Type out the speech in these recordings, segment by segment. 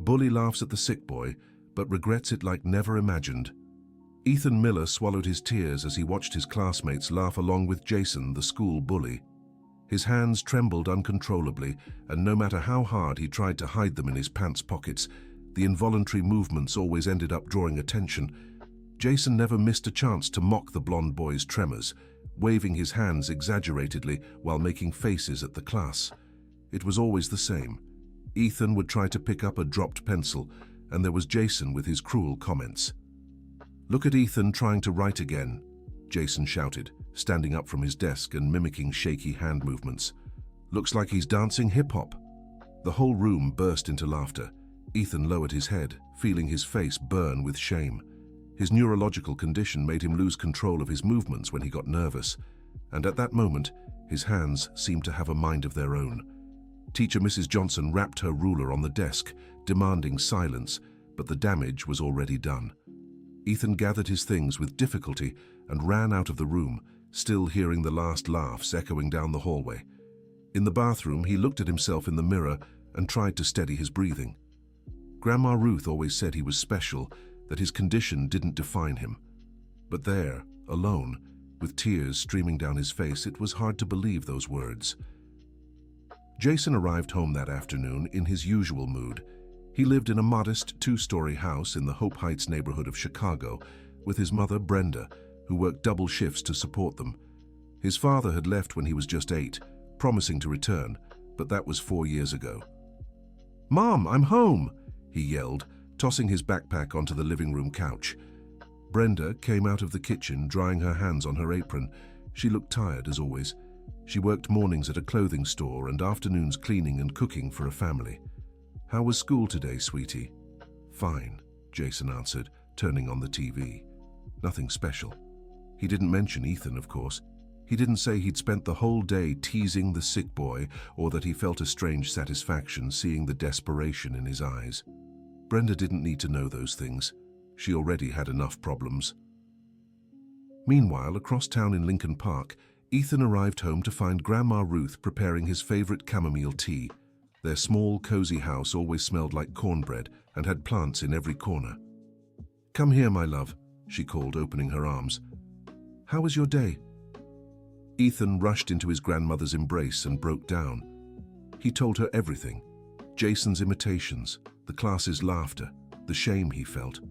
bully laughs at the sick boy, but regrets it like never imagined. Ethan Miller swallowed his tears as he watched his classmates laugh along with Jason, the school bully. His hands trembled uncontrollably, and no matter how hard he tried to hide them in his pants pockets, the involuntary movements always ended up drawing attention. Jason never missed a chance to mock the blonde boy's tremors, waving his hands exaggeratedly while making faces at the class. It was always the same. Ethan would try to pick up a dropped pencil, and there was Jason with his cruel comments. "Look at Ethan trying to write again," Jason shouted, standing up from his desk and mimicking shaky hand movements. "Looks like he's dancing hip-hop." The whole room burst into laughter. Ethan lowered his head, feeling his face burn with shame. His neurological condition made him lose control of his movements when he got nervous, and at that moment, his hands seemed to have a mind of their own. Teacher Mrs. Johnson rapped her ruler on the desk, demanding silence, but the damage was already done. Ethan gathered his things with difficulty and ran out of the room, still hearing the last laughs echoing down the hallway. In the bathroom, he looked at himself in the mirror and tried to steady his breathing. Grandma Ruth always said he was special, that his condition didn't define him. But there, alone, with tears streaming down his face, it was hard to believe those words. Jason arrived home that afternoon in his usual mood. He lived in a modest two-story house in the Hope Heights neighborhood of Chicago with his mother, Brenda, who worked double shifts to support them. His father had left when he was just 8, promising to return, but that was 4 years ago. "Mom, I'm home!" he yelled, tossing his backpack onto the living room couch. Brenda came out of the kitchen, drying her hands on her apron. She looked tired, as always. She worked mornings at a clothing store and afternoons cleaning and cooking for a family. "How was school today, sweetie?" "Fine," Jason answered, turning on the TV. "Nothing special." He didn't mention Ethan, of course. He didn't say he'd spent the whole day teasing the sick boy or that he felt a strange satisfaction seeing the desperation in his eyes. Brenda didn't need to know those things. She already had enough problems. Meanwhile, across town in Lincoln Park, Ethan arrived home to find Grandma Ruth preparing his favorite chamomile tea. Their small, cozy house always smelled like cornbread and had plants in every corner. "Come here, my love," she called, opening her arms. "How was your day?" Ethan rushed into his grandmother's embrace and broke down. He told her everything. Jason's imitations, the class's laughter, the shame he felt.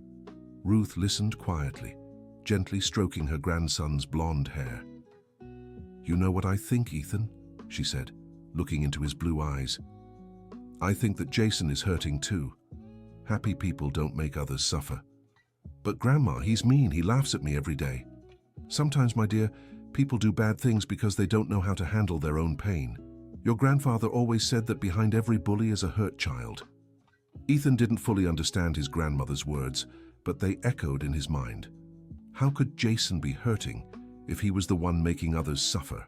Ruth listened quietly, gently stroking her grandson's blonde hair. "You know what I think, Ethan?" she said, looking into his blue eyes. "I think that Jason is hurting too. Happy people don't make others suffer." "But Grandma, he's mean. He laughs at me every day." "Sometimes, my dear, people do bad things because they don't know how to handle their own pain. Your grandfather always said that behind every bully is a hurt child." Ethan didn't fully understand his grandmother's words, but they echoed in his mind. How could Jason be hurting if he was the one making others suffer?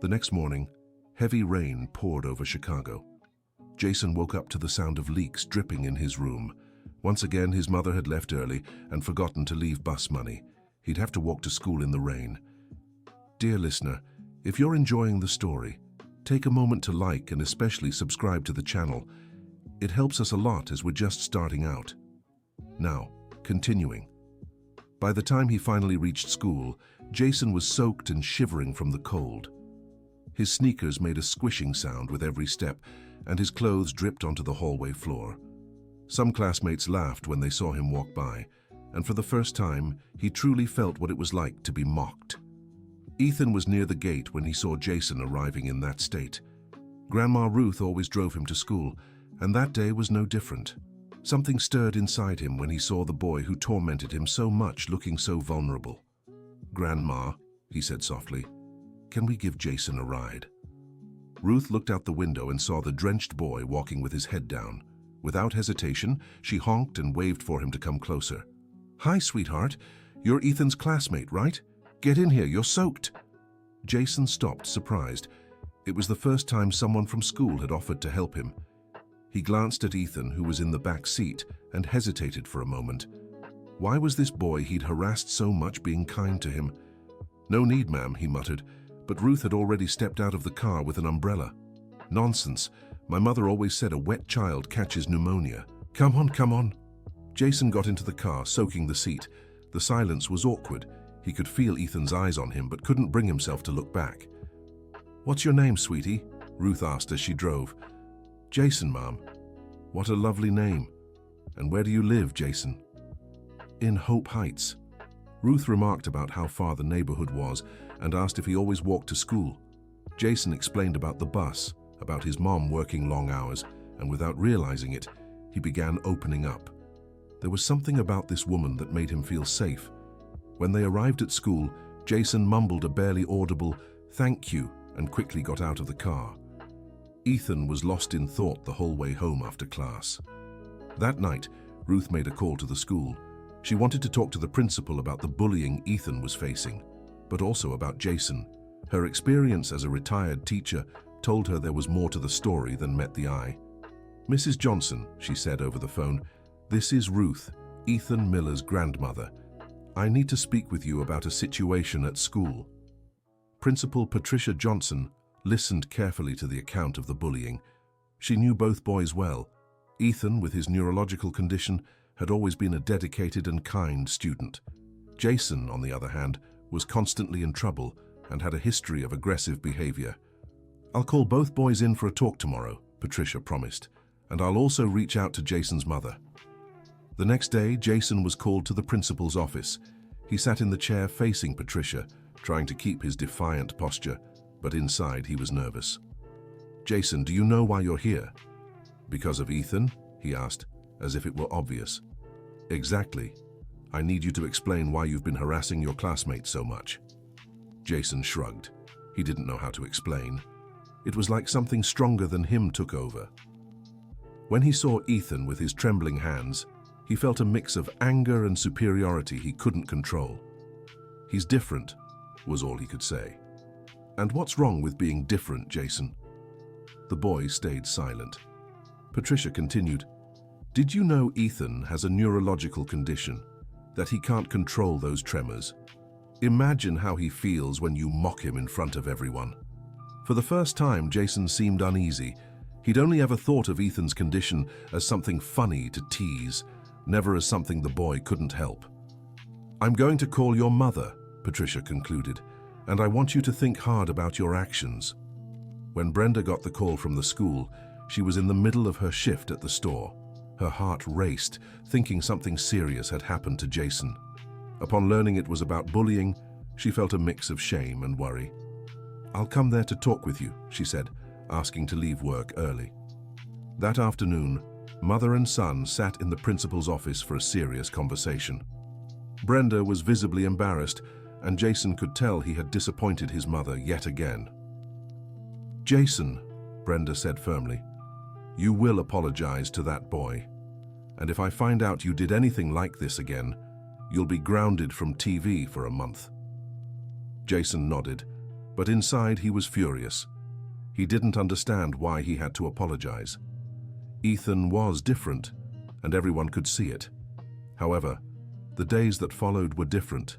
The next morning, heavy rain poured over Chicago. Jason woke up to the sound of leaks dripping in his room. Once again, his mother had left early and forgotten to leave bus money. He'd have to walk to school in the rain. Dear listener, if you're enjoying the story, take a moment to like and especially subscribe to the channel. It helps us a lot as we're just starting out. Now, continuing. By the time he finally reached school, Jason was soaked and shivering from the cold. His sneakers made a squishing sound with every step, and his clothes dripped onto the hallway floor. Some classmates laughed when they saw him walk by, and for the first time, he truly felt what it was like to be mocked. Ethan was near the gate when he saw Jason arriving in that state. Grandma Ruth always drove him to school, and that day was no different. Something stirred inside him when he saw the boy who tormented him so much looking so vulnerable. "Grandma," he said softly, "can we give Jason a ride?" Ruth looked out the window and saw the drenched boy walking with his head down. Without hesitation, she honked and waved for him to come closer. "Hi, sweetheart. You're Ethan's classmate, right? Get in here, you're soaked." Jason stopped, surprised. It was the first time someone from school had offered to help him. He glanced at Ethan, who was in the back seat, and hesitated for a moment. Why was this boy he'd harassed so much being kind to him? "No need, ma'am," he muttered, but Ruth had already stepped out of the car with an umbrella. "Nonsense. My mother always said a wet child catches pneumonia. Come on, come on. Jason got into the car, soaking the seat. The silence was awkward. He could feel Ethan's eyes on him, but couldn't bring himself to look back. What's your name, sweetie? Ruth asked as she drove. Jason, Mom. What a lovely name. And where do you live, Jason? In Hope Heights. Ruth remarked about how far the neighborhood was and asked if he always walked to school. Jason explained about the bus, about his mom working long hours, and without realizing it, he began opening up. There was something about this woman that made him feel safe. When they arrived at school, Jason mumbled a barely audible "thank you" and quickly got out of the car. Ethan was lost in thought the whole way home after class. That night, Ruth made a call to the school. She wanted to talk to the principal about the bullying Ethan was facing, but also about Jason. Her experience as a retired teacher told her there was more to the story than met the eye. Mrs. Johnson, she said over the phone, this is Ruth, Ethan Miller's grandmother. I need to speak with you about a situation at school. Principal Patricia Johnson listened carefully to the account of the bullying. She knew both boys well. Ethan, with his neurological condition, had always been a dedicated and kind student. Jason, on the other hand, was constantly in trouble and had a history of aggressive behavior. I'll call both boys in for a talk tomorrow, Patricia promised, and I'll also reach out to Jason's mother. The next day, Jason was called to the principal's office. He sat in the chair facing Patricia, trying to keep his defiant posture, but inside he was nervous. Jason, do you know why you're here? Because of Ethan? He asked, as if it were obvious. Exactly. I need you to explain why you've been harassing your classmates so much. Jason shrugged. He didn't know how to explain. It was like something stronger than him took over. When he saw Ethan with his trembling hands, he felt a mix of anger and superiority he couldn't control. He's different, was all he could say. And what's wrong with being different, Jason? The boy stayed silent. Patricia continued, did you know Ethan has a neurological condition, that he can't control those tremors? Imagine how he feels when you mock him in front of everyone. For the first time, Jason seemed uneasy. He'd only ever thought of Ethan's condition as something funny to tease, never as something the boy couldn't help. I'm going to call your mother, Patricia concluded, and I want you to think hard about your actions. When Brenda got the call from the school, she was in the middle of her shift at the store. Her heart raced, thinking something serious had happened to Jason. Upon learning it was about bullying, she felt a mix of shame and worry. I'll come there to talk with you, she said, asking to leave work early. That afternoon, mother and son sat in the principal's office for a serious conversation. Brenda was visibly embarrassed, and Jason could tell he had disappointed his mother yet again. Jason, Brenda said firmly, you will apologize to that boy. And if I find out you did anything like this again, you'll be grounded from TV for a month. Jason nodded, but inside he was furious. He didn't understand why he had to apologize. Ethan was different, and everyone could see it. However, the days that followed were different.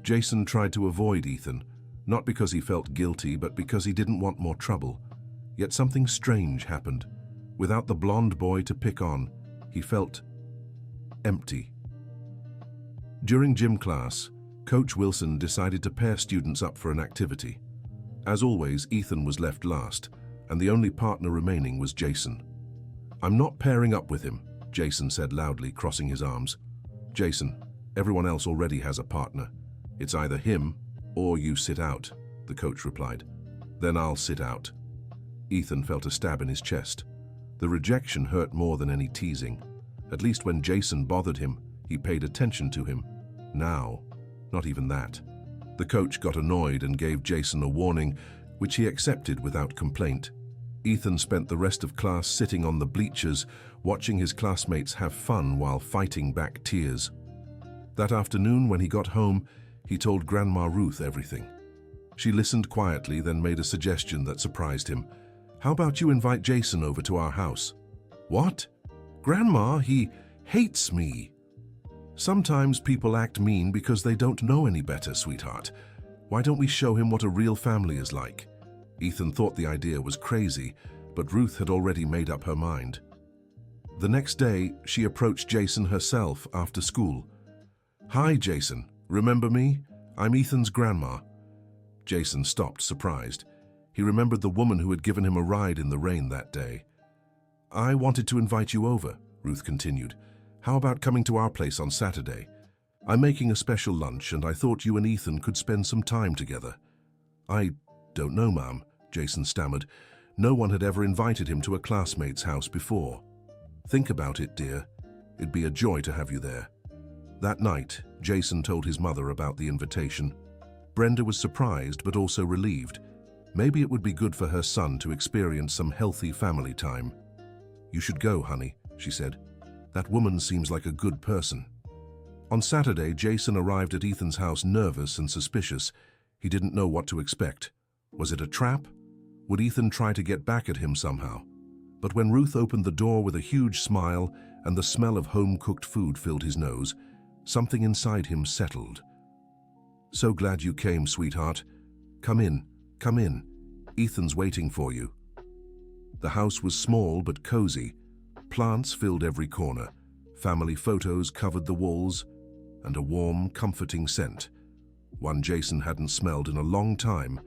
Jason tried to avoid Ethan, not because he felt guilty, but because he didn't want more trouble. Yet something strange happened. Without the blonde boy to pick on, he felt empty. During gym class, Coach Wilson decided to pair students up for an activity. As always, Ethan was left last, and the only partner remaining was Jason. I'm not pairing up with him, Jason said loudly, crossing his arms. Jason, everyone else already has a partner. It's either him or you sit out, the coach replied. Then I'll sit out. Ethan felt a stab in his chest. The rejection hurt more than any teasing. At least when Jason bothered him, he paid attention to him. Now, not even that. The coach got annoyed and gave Jason a warning, which he accepted without complaint. Ethan spent the rest of class sitting on the bleachers, watching his classmates have fun while fighting back tears. That afternoon, when he got home, he told Grandma Ruth everything. She listened quietly, then made a suggestion that surprised him. How about you invite Jason over to our house? What? Grandma, he hates me. Sometimes people act mean because they don't know any better, sweetheart. Why don't we show him what a real family is like? Ethan thought the idea was crazy, but Ruth had already made up her mind. The next day, she approached Jason herself after school. "Hi, Jason. Remember me? I'm Ethan's grandma." Jason stopped, surprised. He remembered the woman who had given him a ride in the rain that day. "I wanted to invite you over," Ruth continued. "How about coming to our place on Saturday? I'm making a special lunch, and I thought you and Ethan could spend some time together." "I don't know, Ma'am," Jason stammered. No one had ever invited him to a classmate's house before. "Think about it, dear. It'd be a joy to have you there." That night, Jason told his mother about the invitation. Brenda was surprised but also relieved. Maybe it would be good for her son to experience some healthy family time. "You should go, honey," she said. "That woman seems like a good person." On Saturday, Jason arrived at Ethan's house nervous and suspicious. He didn't know what to expect. Was it a trap? Would Ethan try to get back at him somehow? But when Ruth opened the door with a huge smile and the smell of home-cooked food filled his nose, something inside him settled. "So glad you came, sweetheart. Come in, come in. Ethan's waiting for you." The house was small but cozy. Plants filled every corner. Family photos covered the walls, and a warm, comforting scent, one Jason hadn't smelled in a long time,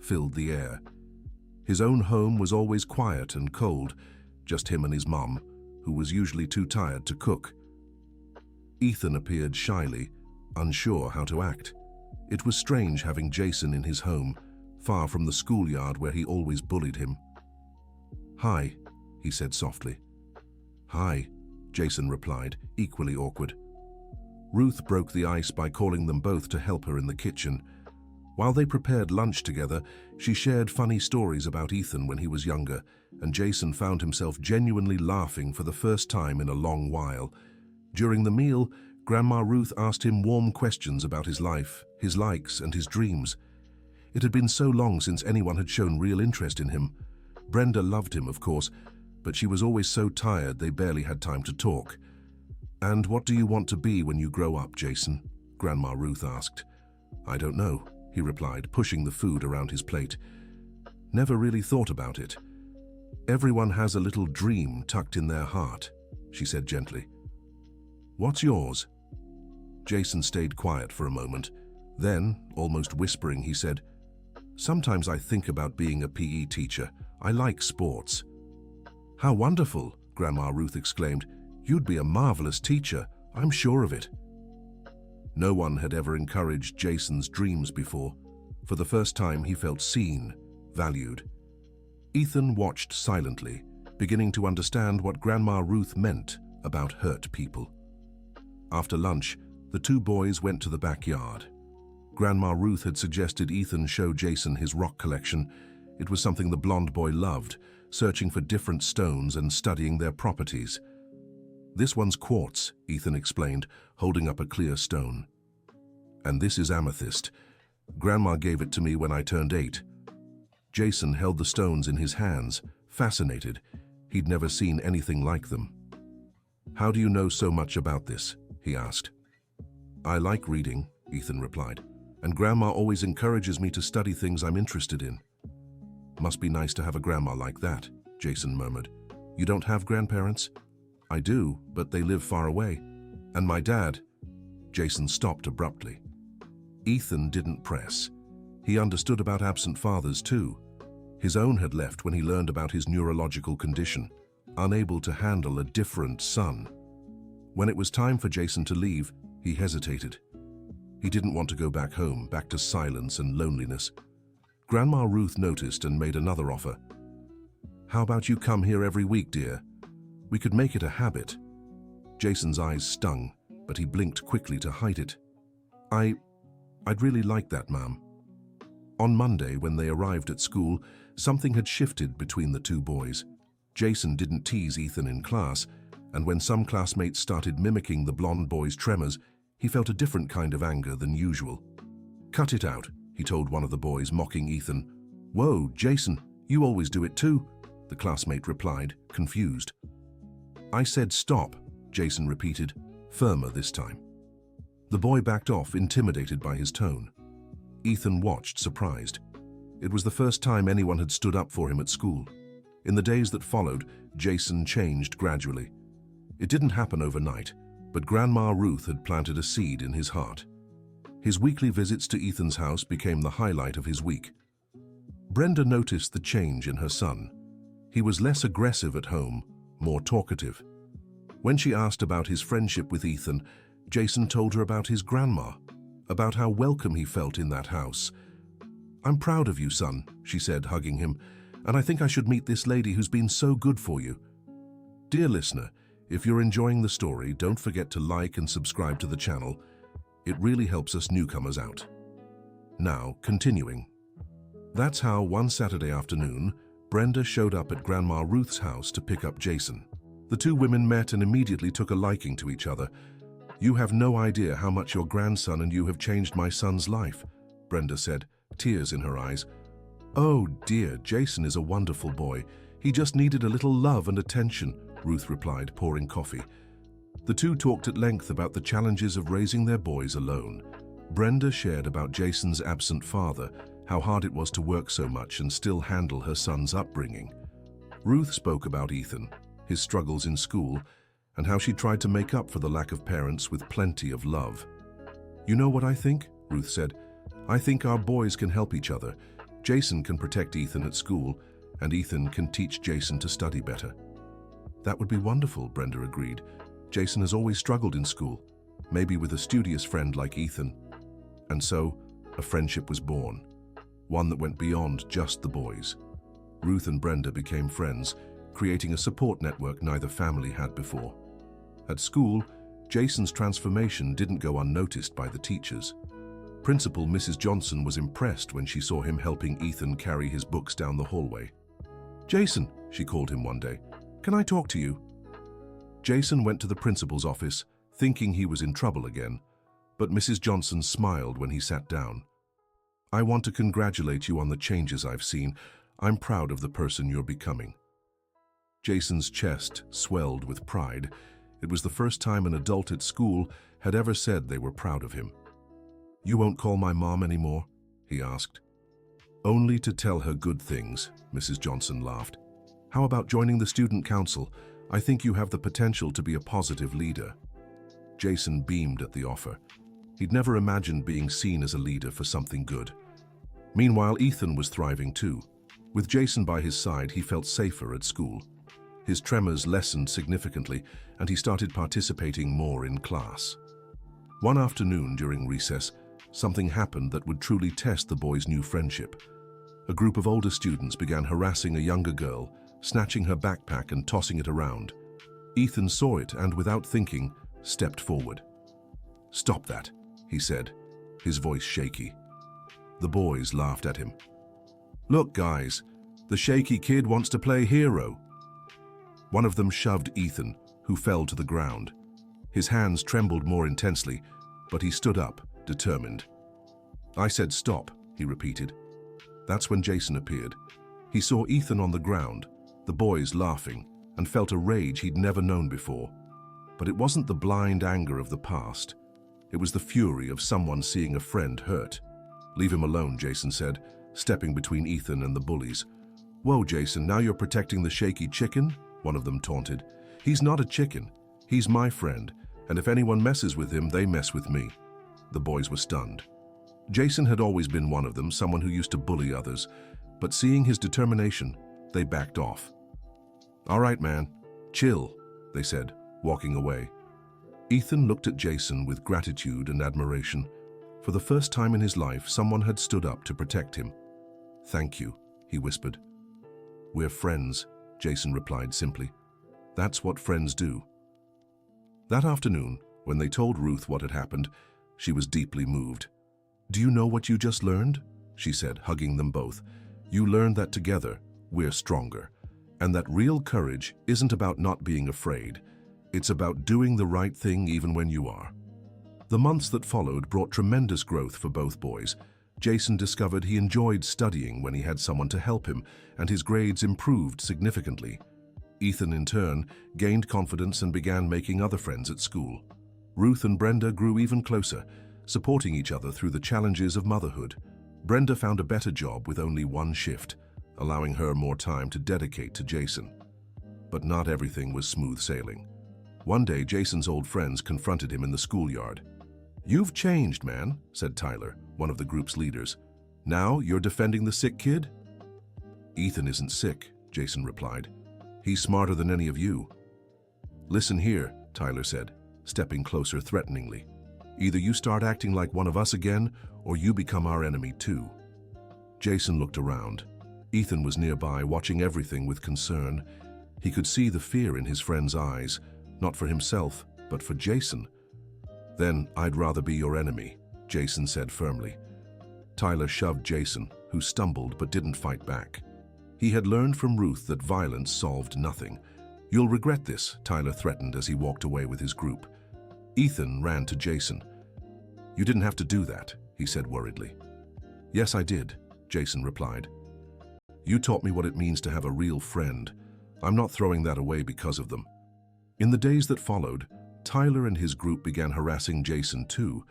filled the air. His own home was always quiet and cold, just him and his mom, who was usually too tired to cook. Ethan appeared shyly, unsure how to act. It was strange having Jason in his home, far from the schoolyard where he always bullied him. "Hi," he said softly. "Hi," Jason replied, equally awkward. Ruth broke the ice by calling them both to help her in the kitchen. While they prepared lunch together, she shared funny stories about Ethan when he was younger, and Jason found himself genuinely laughing for the first time in a long while. During the meal, Grandma Ruth asked him warm questions about his life, his likes, and his dreams. It had been so long since anyone had shown real interest in him. Brenda loved him, of course, but she was always so tired they barely had time to talk. "And what do you want to be when you grow up, Jason?" Grandma Ruth asked. "I don't know," he replied, pushing the food around his plate. "Never really thought about it. Everyone has a little dream tucked in their heart," she said gently. "What's yours?" Jason stayed quiet for a moment. Then, almost whispering, he said, "Sometimes I think about being a PE teacher. I like sports." "How wonderful," Grandma Ruth exclaimed. "You'd be a marvelous teacher, I'm sure of it." No one had ever encouraged Jason's dreams before. For the first time, he felt seen, valued. Ethan watched silently, beginning to understand what Grandma Ruth meant about hurt people. After lunch, the two boys went to the backyard. Grandma Ruth had suggested Ethan show Jason his rock collection. It was something the blonde boy loved, searching for different stones and studying their properties. "This one's quartz," Ethan explained, holding up a clear stone. "And this is amethyst. Grandma gave it to me when I turned 8. Jason held the stones in his hands, fascinated. He'd never seen anything like them. "How do you know so much about this?" he asked. "I like reading," Ethan replied, "and Grandma always encourages me to study things I'm interested in." "Must be nice to have a grandma like that," Jason murmured. "You don't have grandparents?" "I do, but they live far away. And my dad—" Jason stopped abruptly. Ethan didn't press. He understood about absent fathers too. His own had left when he learned about his neurological condition, unable to handle a different son. When it was time for Jason to leave, he hesitated. He didn't want to go back home, back to silence and loneliness. Grandma Ruth noticed and made another offer. "How about you come here every week, dear? We could make it a habit." Jason's eyes stung, but he blinked quickly to hide it. I'd really like that, Ma'am." On Monday, when they arrived at school, something had shifted between the two boys. Jason didn't tease Ethan in class, and when some classmates started mimicking the blonde boy's tremors, he felt a different kind of anger than usual. "Cut it out," he told one of the boys, mocking Ethan. "Whoa, Jason, you always do it too," the classmate replied, confused. "I said stop," Jason repeated, firmer this time. The boy backed off, intimidated by his tone. Ethan watched, surprised. It was the first time anyone had stood up for him at school. In the days that followed, Jason changed gradually. It didn't happen overnight, but Grandma Ruth had planted a seed in his heart. His weekly visits to Ethan's house became the highlight of his week. Brenda noticed the change in her son. He was less aggressive at home, more talkative. When she asked about his friendship with Ethan, Jason told her about his grandma, about how welcome he felt in that house. "I'm proud of you, son," she said, hugging him, "and I think I should meet this lady who's been so good for you." Dear listener, if you're enjoying the story, don't forget to like and subscribe to the channel. It really helps us newcomers out. Now, continuing. That's how one Saturday afternoon, Brenda showed up at Grandma Ruth's house to pick up Jason. The two women met and immediately took a liking to each other. "You have no idea how much your grandson and you have changed my son's life," Brenda said, tears in her eyes. "Oh dear, Jason is a wonderful boy. He just needed a little love and attention," Ruth replied, pouring coffee. The two talked at length about the challenges of raising their boys alone. Brenda shared about Jason's absent father, how hard it was to work so much and still handle her son's upbringing. Ruth spoke about Ethan, his struggles in school, and how she tried to make up for the lack of parents with plenty of love. "You know what I think?" Ruth said. "I think our boys can help each other. Jason can protect Ethan at school, and Ethan can teach Jason to study better." "That would be wonderful," Brenda agreed. "Jason has always struggled in school, maybe with a studious friend like Ethan." And so, a friendship was born, one that went beyond just the boys. Ruth and Brenda became friends, creating a support network neither family had before. At school, Jason's transformation didn't go unnoticed by the teachers. Principal Mrs. Johnson was impressed when she saw him helping Ethan carry his books down the hallway. "Jason," she called him one day, "can I talk to you?" Jason went to the principal's office, thinking he was in trouble again, but Mrs. Johnson smiled when he sat down. "I want to congratulate you on the changes I've seen. I'm proud of the person you're becoming." Jason's chest swelled with pride. It was the first time an adult at school had ever said they were proud of him. "You won't call my mom anymore?" he asked. "Only to tell her good things," Mrs. Johnson laughed. "How about joining the student council? I think you have the potential to be a positive leader." Jason beamed at the offer. He'd never imagined being seen as a leader for something good. Meanwhile, Ethan was thriving too. With Jason by his side, he felt safer at school. His tremors lessened significantly, and he started participating more in class. One afternoon during recess, something happened that would truly test the boys' new friendship. A group of older students began harassing a younger girl, snatching her backpack and tossing it around. Ethan saw it and, without thinking, stepped forward. "Stop that," he said, his voice shaky. The boys laughed at him. "Look, guys, the shaky kid wants to play hero." One of them shoved Ethan, who fell to the ground. His hands trembled more intensely, but he stood up, determined. "I said stop," he repeated. That's when Jason appeared. He saw Ethan on the ground, the boys laughing, and felt a rage he'd never known before. But it wasn't the blind anger of the past. It was the fury of someone seeing a friend hurt. "Leave him alone," Jason said, stepping between Ethan and the bullies. "Whoa, Jason, now you're protecting the shaky chicken?" one of them taunted. "He's not a chicken. He's my friend, and if anyone messes with him, they mess with me." The boys were stunned. Jason had always been one of them, someone who used to bully others, but seeing his determination, they backed off. "All right, man, chill," they said, walking away. Ethan looked at Jason with gratitude and admiration. For the first time in his life, someone had stood up to protect him. "Thank you," he whispered. "We're friends," Jason replied simply. "That's what friends do." That afternoon, when they told Ruth what had happened, she was deeply moved. "Do you know what you just learned?" she said, hugging them both. "You learned that together, we're stronger. And that real courage isn't about not being afraid. It's about doing the right thing even when you are." The months that followed brought tremendous growth for both boys. Jason discovered he enjoyed studying when he had someone to help him, and his grades improved significantly. Ethan, in turn, gained confidence and began making other friends at school. Ruth and Brenda grew even closer, supporting each other through the challenges of motherhood. Brenda found a better job with only one shift, allowing her more time to dedicate to Jason. But not everything was smooth sailing. One day, Jason's old friends confronted him in the schoolyard. "You've changed, man," said Tyler, one of the group's leaders. "Now you're defending the sick kid?" "Ethan isn't sick," Jason replied. "He's smarter than any of you." "Listen here," Tyler said, stepping closer threateningly. "Either you start acting like one of us again, or you become our enemy too." Jason looked around. Ethan was nearby, watching everything with concern. He could see the fear in his friend's eyes, not for himself, but for Jason. "Then I'd rather be your enemy," Jason said firmly. Tyler shoved Jason, who stumbled but didn't fight back. He had learned from Ruth that violence solved nothing. "You'll regret this," Tyler threatened as he walked away with his group. Ethan ran to Jason. "You didn't have to do that," he said worriedly. "Yes, I did," Jason replied. "You taught me what it means to have a real friend. I'm not throwing that away because of them." In the days that followed, Tyler and his group began harassing Jason too.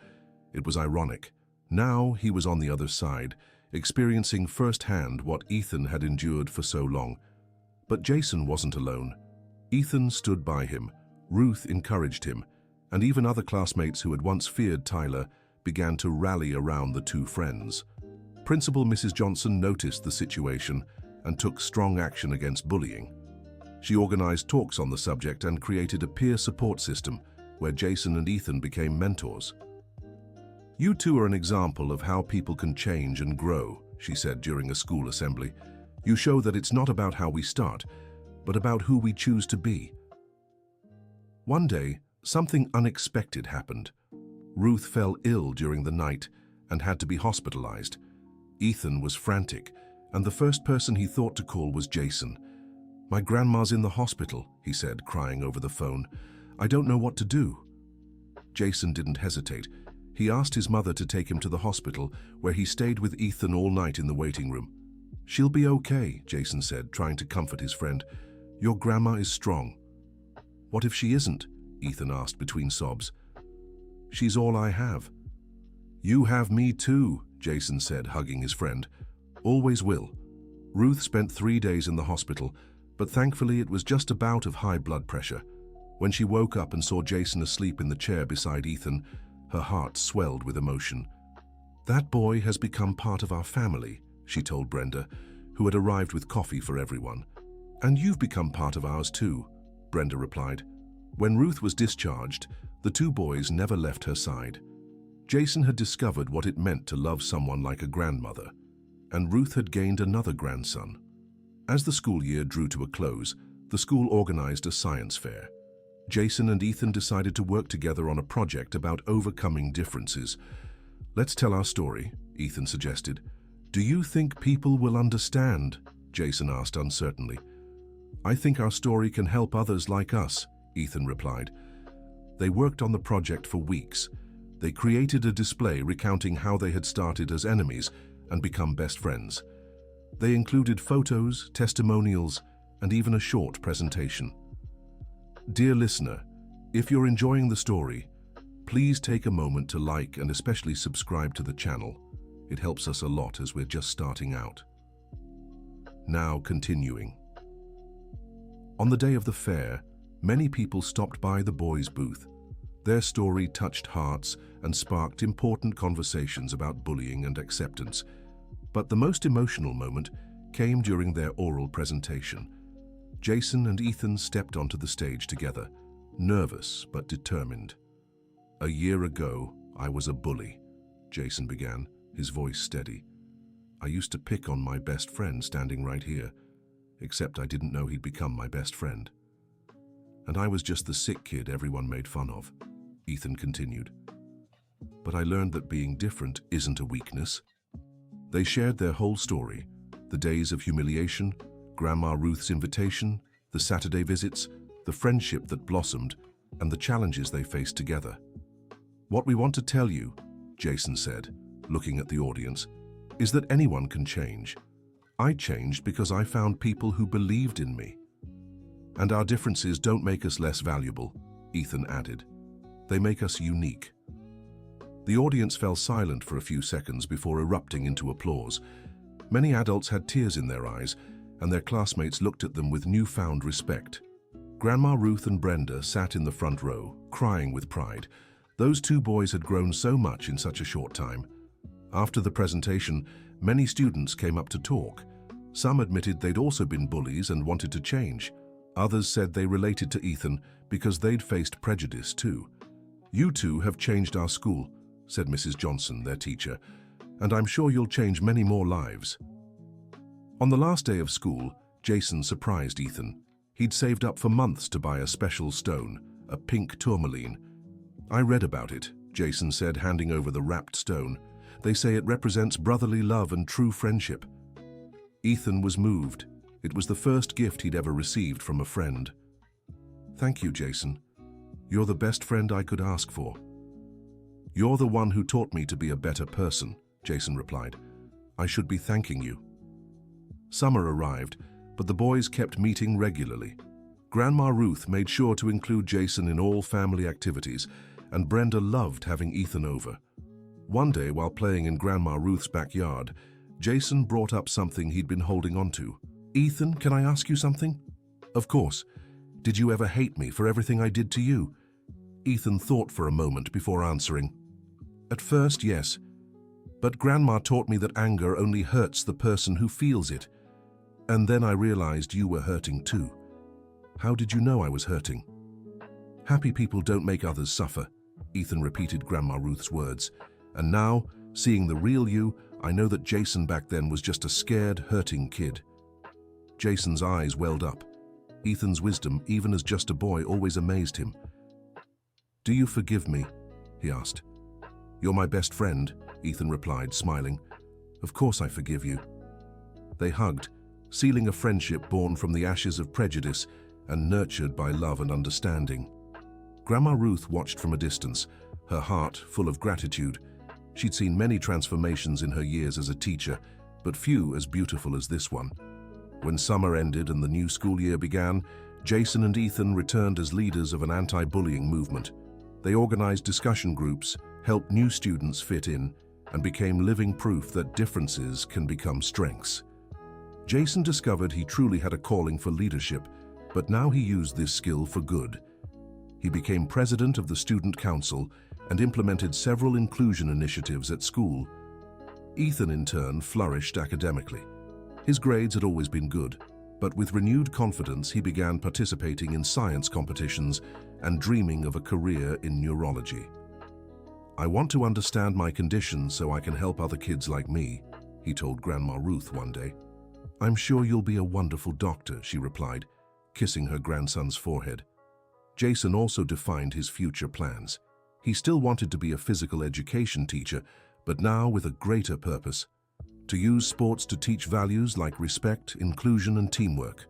It was ironic. Now he was on the other side, experiencing firsthand what Ethan had endured for so long. But Jason wasn't alone. Ethan stood by him, Ruth encouraged him, and even other classmates who had once feared Tyler began to rally around the two friends. Principal Mrs. Johnson noticed the situation and took strong action against bullying. She organized talks on the subject and created a peer support system where Jason and Ethan became mentors. "You two are an example of how people can change and grow," she said during a school assembly. "You show that it's not about how we start, but about who we choose to be." One day, something unexpected happened. Ruth fell ill during the night and had to be hospitalized. Ethan was frantic, and the first person he thought to call was Jason. "My grandma's in the hospital," he said, crying over the phone. "I don't know what to do." Jason didn't hesitate. He asked his mother to take him to the hospital, where he stayed with Ethan all night in the waiting room. "She'll be okay," Jason said, trying to comfort his friend. "Your grandma is strong." "What if she isn't?" Ethan asked between sobs. "She's all I have." "You have me too," Jason said, hugging his friend. "Always will." Ruth spent 3 days in the hospital, but thankfully it was just a bout of high blood pressure. When she woke up and saw Jason asleep in the chair beside Ethan, her heart swelled with emotion. "That boy has become part of our family," she told Brenda, who had arrived with coffee for everyone. "And you've become part of ours too," Brenda replied. When Ruth was discharged, the two boys never left her side. Jason had discovered what it meant to love someone like a grandmother, and Ruth had gained another grandson. As the school year drew to a close, the school organized a science fair. Jason and Ethan decided to work together on a project about overcoming differences. "Let's tell our story," Ethan suggested. "Do you think people will understand?" Jason asked uncertainly. "I think our story can help others like us," Ethan replied. They worked on the project for weeks. They created a display recounting how they had started as enemies and become best friends. They included photos, testimonials, and even a short presentation. Dear listener, if you're enjoying the story, please take a moment to like and especially subscribe to the channel. It helps us a lot as we're just starting out. Now continuing. On the day of the fair, many people stopped by the boys' booth. Their story touched hearts and sparked important conversations about bullying and acceptance. But the most emotional moment came during their oral presentation. Jason and Ethan stepped onto the stage together, nervous but determined. "A year ago, I was a bully," Jason began, his voice steady. "I used to pick on my best friend standing right here, except I didn't know he'd become my best friend. And I was just the sick kid everyone made fun of," Ethan continued. "But I learned that being different isn't a weakness." They shared their whole story, the days of humiliation, Grandma Ruth's invitation, the Saturday visits, the friendship that blossomed, and the challenges they faced together. "What we want to tell you," Jason said, looking at the audience, "is that anyone can change. I changed because I found people who believed in me. And our differences don't make us less valuable," Ethan added. "They make us unique." The audience fell silent for a few seconds before erupting into applause. Many adults had tears in their eyes, and their classmates looked at them with newfound respect. Grandma Ruth and Brenda sat in the front row, crying with pride. Those two boys had grown so much in such a short time. After the presentation, many students came up to talk. Some admitted they'd also been bullies and wanted to change. Others said they related to Ethan because they'd faced prejudice too. "You two have changed our school," said Mrs. Johnson, their teacher, "and I'm sure you'll change many more lives." On the last day of school, Jason surprised Ethan. He'd saved up for months to buy a special stone, a pink tourmaline. "I read about it," Jason said, handing over the wrapped stone. "They say it represents brotherly love and true friendship." Ethan was moved. It was the first gift he'd ever received from a friend. "Thank you, Jason. You're the best friend I could ask for." "You're the one who taught me to be a better person," Jason replied. "I should be thanking you." Summer arrived, but the boys kept meeting regularly. Grandma Ruth made sure to include Jason in all family activities, and Brenda loved having Ethan over. One day, while playing in Grandma Ruth's backyard, Jason brought up something he'd been holding on to. "Ethan, can I ask you something?" "Of course. Did you ever hate me for everything I did to you?" Ethan thought for a moment before answering. "At first, yes. But Grandma taught me that anger only hurts the person who feels it. And then I realized you were hurting too." "How did you know I was hurting?" "Happy people don't make others suffer," Ethan repeated Grandma Ruth's words. "And now, seeing the real you, I know that Jason back then was just a scared, hurting kid." Jason's eyes welled up. Ethan's wisdom, even as just a boy, always amazed him. "Do you forgive me?" he asked. "You're my best friend," Ethan replied, smiling. "Of course I forgive you." They hugged, sealing a friendship born from the ashes of prejudice and nurtured by love and understanding. Grandma Ruth watched from a distance, her heart full of gratitude. She'd seen many transformations in her years as a teacher, but few as beautiful as this one. When summer ended and the new school year began, Jason and Ethan returned as leaders of an anti-bullying movement. They organized discussion groups, helped new students fit in, and became living proof that differences can become strengths. Jason discovered he truly had a calling for leadership, but now he used this skill for good. He became president of the student council and implemented several inclusion initiatives at school. Ethan, in turn, flourished academically. His grades had always been good, but with renewed confidence he began participating in science competitions and dreaming of a career in neurology. "I want to understand my condition so I can help other kids like me," he told Grandma Ruth one day. "I'm sure you'll be a wonderful doctor," she replied, kissing her grandson's forehead. Jason also defined his future plans. He still wanted to be a physical education teacher, but now with a greater purpose: to use sports to teach values like respect, inclusion, and teamwork.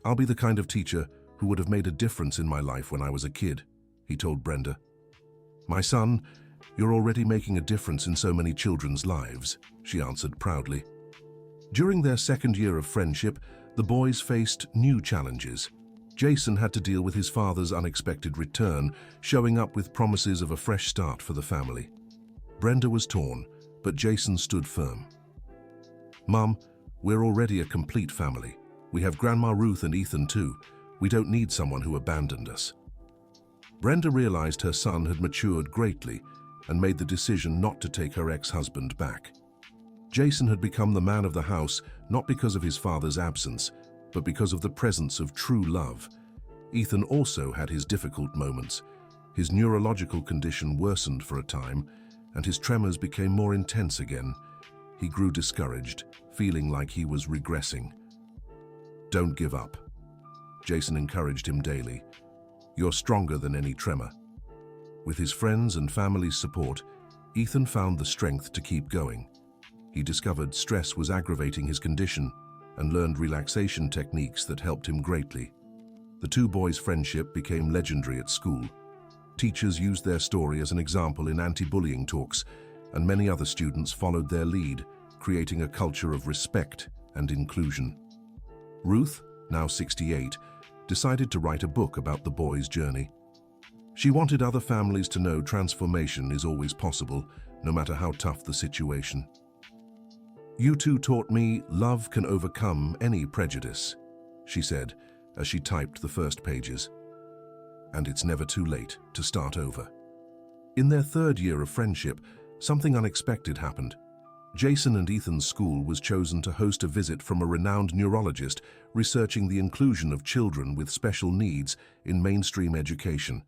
"I'll be the kind of teacher who would have made a difference in my life when I was a kid," he told Brenda. "My son, you're already making a difference in so many children's lives," she answered proudly. During their second year of friendship, the boys faced new challenges. Jason had to deal with his father's unexpected return, showing up with promises of a fresh start for the family. Brenda was torn, but Jason stood firm. "Mom, we're already a complete family. We have Grandma Ruth and Ethan too. We don't need someone who abandoned us." Brenda realized her son had matured greatly and made the decision not to take her ex-husband back. Jason had become the man of the house not because of his father's absence, but because of the presence of true love. Ethan also had his difficult moments. His neurological condition worsened for a time, and his tremors became more intense again. He grew discouraged, feeling like he was regressing. "Don't give up," Jason encouraged him daily. "You're stronger than any tremor." With his friends' and family's support, Ethan found the strength to keep going. He discovered stress was aggravating his condition and learned relaxation techniques that helped him greatly. The two boys' friendship became legendary at school. Teachers used their story as an example in anti-bullying talks, and many other students followed their lead, creating a culture of respect and inclusion. Ruth, now 68, decided to write a book about the boys' journey. She wanted other families to know transformation is always possible, no matter how tough the situation. "You two taught me love can overcome any prejudice," she said, as she typed the first pages. And it's never too late to start over. In their third year of friendship, something unexpected happened. Jason and Ethan's school was chosen to host a visit from a renowned neurologist researching the inclusion of children with special needs in mainstream education.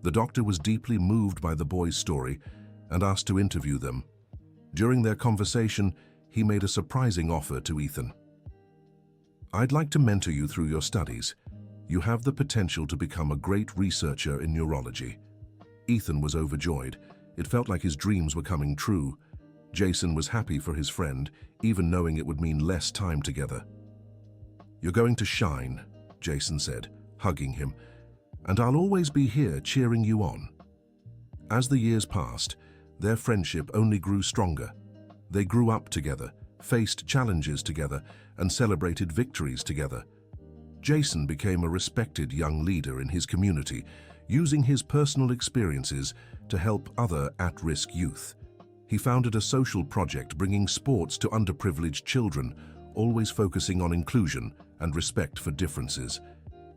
The doctor was deeply moved by the boys' story and asked to interview them. During their conversation, he made a surprising offer to Ethan. "I'd like to mentor you through your studies. You have the potential to become a great researcher in neurology." Ethan was overjoyed. It felt like his dreams were coming true. Jason was happy for his friend, even knowing it would mean less time together. "You're going to shine," Jason said, hugging him, "and I'll always be here cheering you on." As the years passed, their friendship only grew stronger. They grew up together, faced challenges together, and celebrated victories together. Jason became a respected young leader in his community, using his personal experiences to help other at-risk youth. He founded a social project bringing sports to underprivileged children, always focusing on inclusion and respect for differences.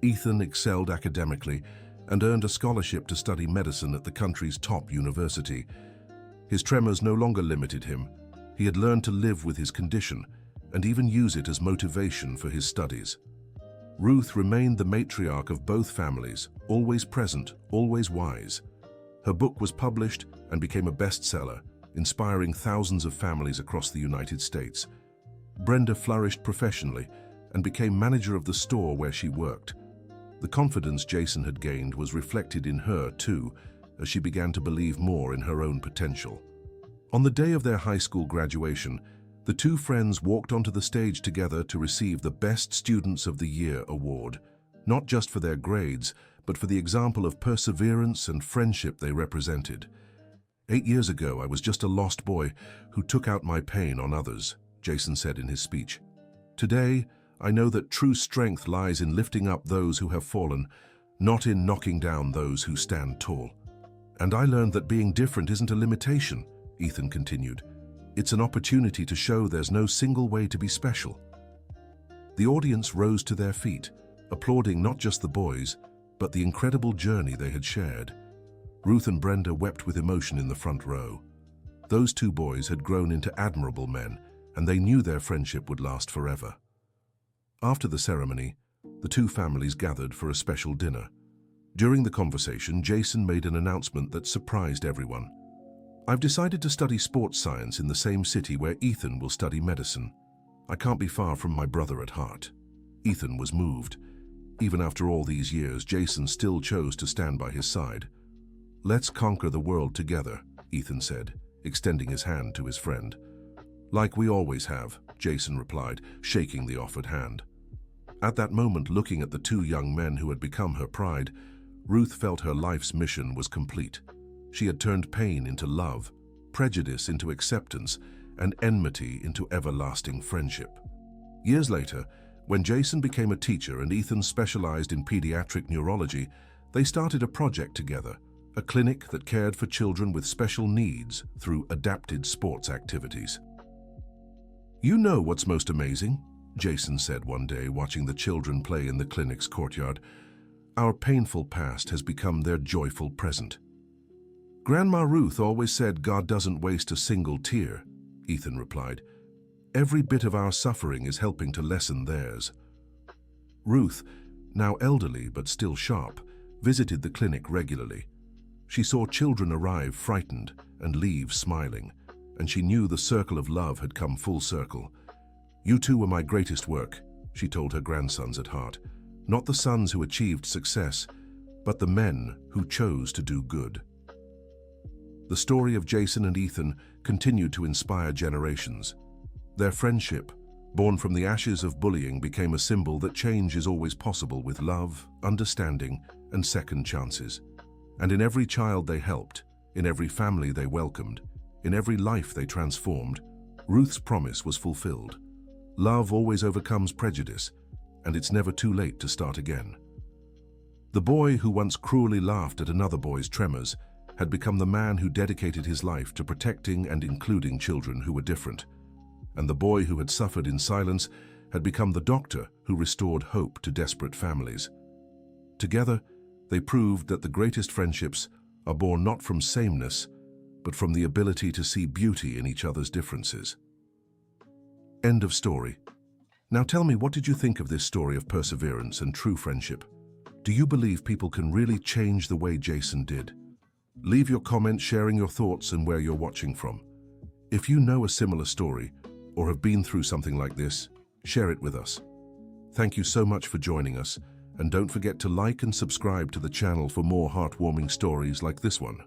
Ethan excelled academically and earned a scholarship to study medicine at the country's top university. His tremors no longer limited him. He had learned to live with his condition and even use it as motivation for his studies. Ruth remained the matriarch of both families, always present, always wise. Her book was published and became a bestseller, inspiring thousands of families across the United States. Brenda flourished professionally and became manager of the store where she worked. The confidence Jason had gained was reflected in her, too, as she began to believe more in her own potential. On the day of their high school graduation, the two friends walked onto the stage together to receive the Best Students of the Year award, not just for their grades, but for the example of perseverance and friendship they represented. "8 years ago, I was just a lost boy who took out my pain on others," Jason said in his speech. "Today, I know that true strength lies in lifting up those who have fallen, not in knocking down those who stand tall. And I learned that being different isn't a limitation," Ethan continued. "It's an opportunity to show there's no single way to be special." The audience rose to their feet, applauding not just the boys, but the incredible journey they had shared. Ruth and Brenda wept with emotion in the front row. Those two boys had grown into admirable men, and they knew their friendship would last forever. After the ceremony, the two families gathered for a special dinner. During the conversation, Jason made an announcement that surprised everyone. "I've decided to study sports science in the same city where Ethan will study medicine. I can't be far from my brother at heart." Ethan was moved. Even after all these years, Jason still chose to stand by his side. "Let's conquer the world together," Ethan said, extending his hand to his friend. "Like we always have," Jason replied, shaking the offered hand. At that moment, looking at the two young men who had become her pride, Ruth felt her life's mission was complete. She had turned pain into love, prejudice into acceptance, and enmity into everlasting friendship. Years later, when Jason became a teacher and Ethan specialized in pediatric neurology, they started a project together, a clinic that cared for children with special needs through adapted sports activities. "You know what's most amazing?" Jason said one day, watching the children play in the clinic's courtyard. "Our painful past has become their joyful present." "Grandma Ruth always said God doesn't waste a single tear," Ethan replied. "Every bit of our suffering is helping to lessen theirs." Ruth, now elderly but still sharp, visited the clinic regularly. She saw children arrive frightened and leave smiling, and she knew the circle of love had come full circle. "You two were my greatest work," she told her grandsons at heart. "Not the sons who achieved success, but the men who chose to do good." The story of Jason and Ethan continued to inspire generations. Their friendship, born from the ashes of bullying, became a symbol that change is always possible with love, understanding, and second chances. And in every child they helped, in every family they welcomed, in every life they transformed, Ruth's promise was fulfilled. Love always overcomes prejudice, and it's never too late to start again. The boy who once cruelly laughed at another boy's tremors had become the man who dedicated his life to protecting and including children who were different. And the boy who had suffered in silence had become the doctor who restored hope to desperate families. Together, they proved that the greatest friendships are born not from sameness, but from the ability to see beauty in each other's differences. End of story. Now tell me, what did you think of this story of perseverance and true friendship? Do you believe people can really change the way Jason did? Leave your comments sharing your thoughts and where you're watching from. If you know a similar story or have been through something like this, share it with us. Thank you so much for joining us, and don't forget to like and subscribe to the channel for more heartwarming stories like this one.